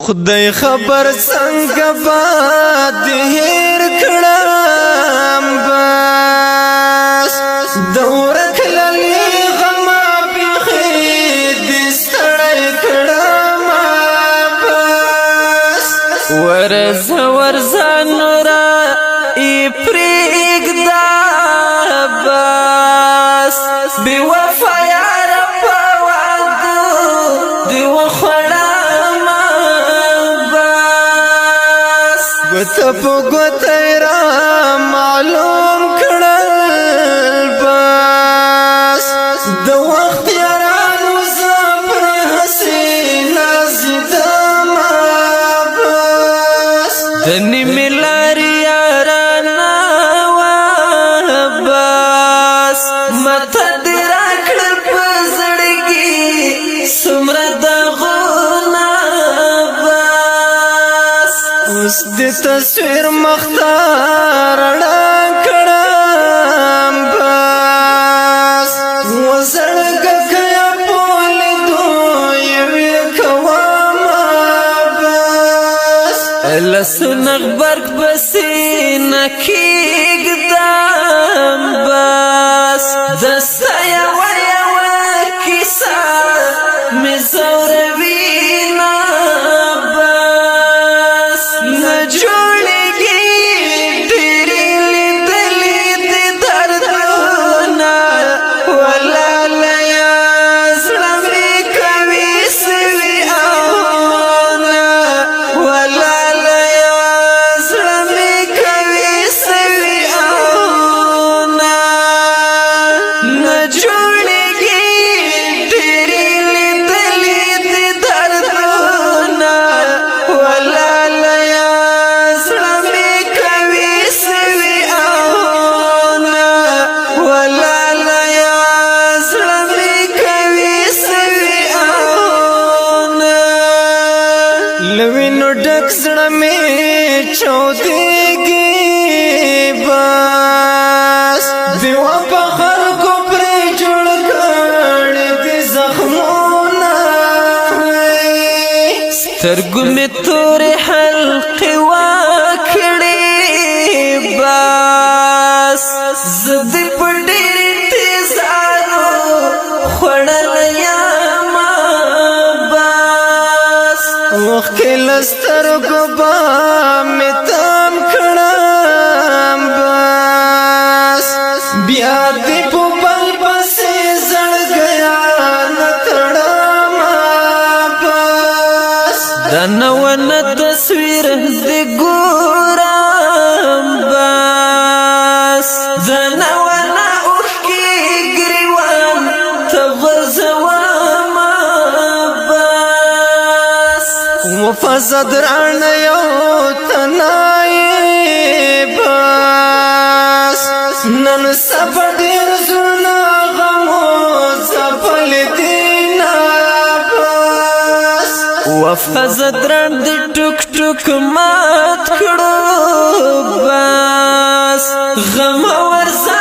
خدای خبر څنګه باد هیر کړم بس دور کللی غما بخې دې ستړی کړم بس ورځ نورا ای پرېږده بس بې وفا یاره په واده دې وخوړم بس ګوته په ګوته را معلوم کړل بس د وخت یارانو زه پرې هسې نازېدم بس د نیمې لارې یارانه وه بس مته دې راکړل په زړګي څومره داغونه بس اوس دې تصویر مختار ړنګ کړم بس وزړګه که یا په لیدو یوې کوم بس لاسونه غبرګ پسې نه کښېږدم بس دسته یوه کیسه مې ځوروینه بس نه جوړېږي ډېرې لیدلې دې دردونه ولالیه زړه مې کوي سوي اونه ولالیه زړه مې کوي سوي اونه نه جوړېږي ډېرې لیدلې دې دردونه ولالیه زړه مې کوي سوي اونه ولالیه زړه مې کوي سوي اونه له وینو ډک زړه مې چاودېږي بس دیوه په خلکو پرې جوړ کړي دي زخمونه سترګو مې تورې حلقې وکړې بس زه دې په ډېرې تېزانو خوړلی یمه بس اوښکې له سترګو به مې تم کړم بس بیا دې په بل پسې زړګیانه تړم بس دا نوونه تصویر دې ګورم بس دا نوونه اوښکې ګریوان ته غورځوم بس وفا درانه یو تنایې بس نن سبا ډېر زړونه غمو ځپلې دینه بس وفا دران دې ټوک ټوک مات کړو بس غم ورځه